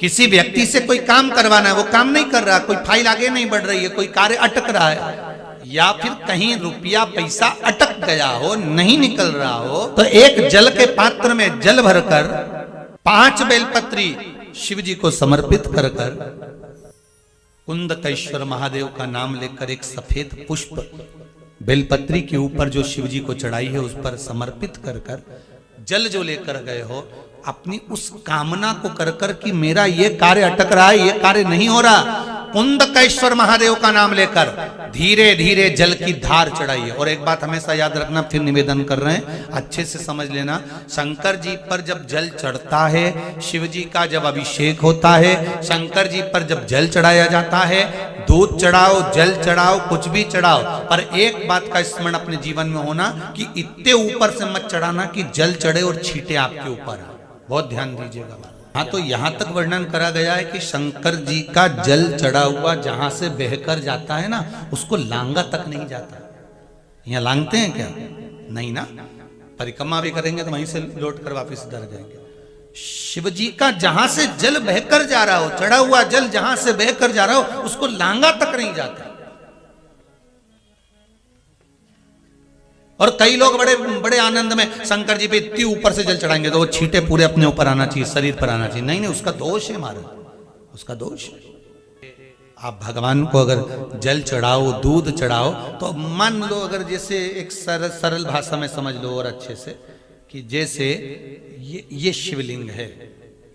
किसी व्यक्ति से कोई काम करवाना है, वो काम नहीं कर रहा, कोई फाइल आगे नहीं बढ़ रही है, कोई कार्य अटक रहा है, या फिर कहीं रुपया पैसा अटक गया हो, नहीं निकल रहा हो, तो एक जल के पात्र में जल भरकर 5 बेलपत्री शिव जी को समर्पित कर कुंदकेश्वर महादेव का नाम लेकर एक सफेद पुष्प बेलपत्री के ऊपर जो शिव जी को चढ़ाई है उस पर समर्पित कर जल जो लेकर गए हो, अपनी उस कामना को कर कि मेरा ये कार्य अटक रहा है, ये कार्य नहीं हो रहा, कुंदकेश्वर महादेव का नाम लेकर धीरे धीरे जल की धार चढ़ाइए। और एक बात हमेशा याद रखना, फिर निवेदन कर रहे हैं, अच्छे से समझ लेना, शंकर जी पर जब जल चढ़ता है, शिव जी का जब अभिषेक होता है, शंकर जी पर जब जल चढ़ाया जाता है, दूध चढ़ाओ, जल चढ़ाओ, कुछ भी चढ़ाओ, पर एक बात का स्मरण अपने जीवन में होना कि इतने ऊपर से मत चढ़ाना कि जल चढ़े और छींटे आपके ऊपर। बहुत ध्यान दीजिएगा। हाँ, तो यहां तक वर्णन करा गया है कि शंकर जी का जल चढ़ा हुआ जहां से बहकर जाता है ना, उसको लांगा तक नहीं जाता। यहाँ लांगते हैं क्या? नहीं ना, परिक्रमा भी करेंगे तो वहीं से लौट कर वापिस इधर जाएंगे। शिव जी का जहां से जल बहकर जा रहा हो, चढ़ा हुआ जल जहां से बहकर जा रहा हो, उसको लांगा तक नहीं जाता। और कई लोग बड़े बड़े आनंद में शंकर जी पे इतनी ऊपर से जल चढ़ाएंगे तो वो छींटे पूरे अपने ऊपर आना चाहिए, शरीर पर आना चाहिए। नहीं नहीं, उसका दोष है महाराज, उसका दोष है। आप भगवान को अगर जल चढ़ाओ, दूध चढ़ाओ, तो मान लो अगर जैसे एक सरल भाषा में समझ लो और अच्छे से, कि जैसे ये शिवलिंग है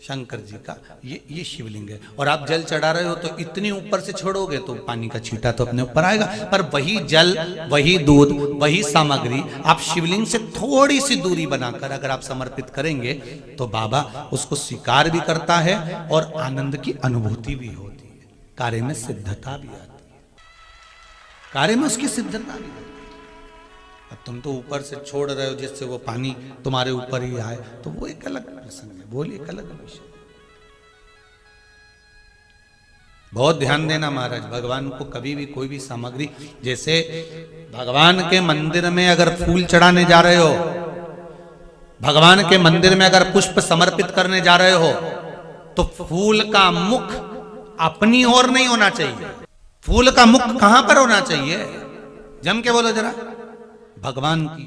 शंकर जी का, ये शिवलिंग है, और आप जल चढ़ा रहे हो तो इतनी ऊपर से छोड़ोगे तो पानी का छींटा तो अपने ऊपर आएगा, पर वही जल, वही दूध, वही सामग्री आप शिवलिंग से थोड़ी सी दूरी बनाकर अगर आप समर्पित करेंगे तो बाबा उसको स्वीकार भी करता है और आनंद की अनुभूति भी होती है, कार्य में सिद्धता भी आती है, कार्य में उसकी सिद्धता भी होती है। अब तुम तो ऊपर से छोड़ रहे हो जिससे वो पानी तुम्हारे ऊपर ही आए, तो वो एक अलग प्रसंग है, बोलिए एक अलग विषय। बहुत ध्यान देना महाराज, भगवान को कभी भी कोई भी सामग्री, जैसे भगवान के मंदिर में अगर फूल चढ़ाने जा रहे हो, भगवान के मंदिर में अगर पुष्प समर्पित करने जा रहे हो, तो फूल का मुख अपनी ओर नहीं होना चाहिए। फूल का मुख कहां पर होना चाहिए? जम के बोलो जरा, भगवान की।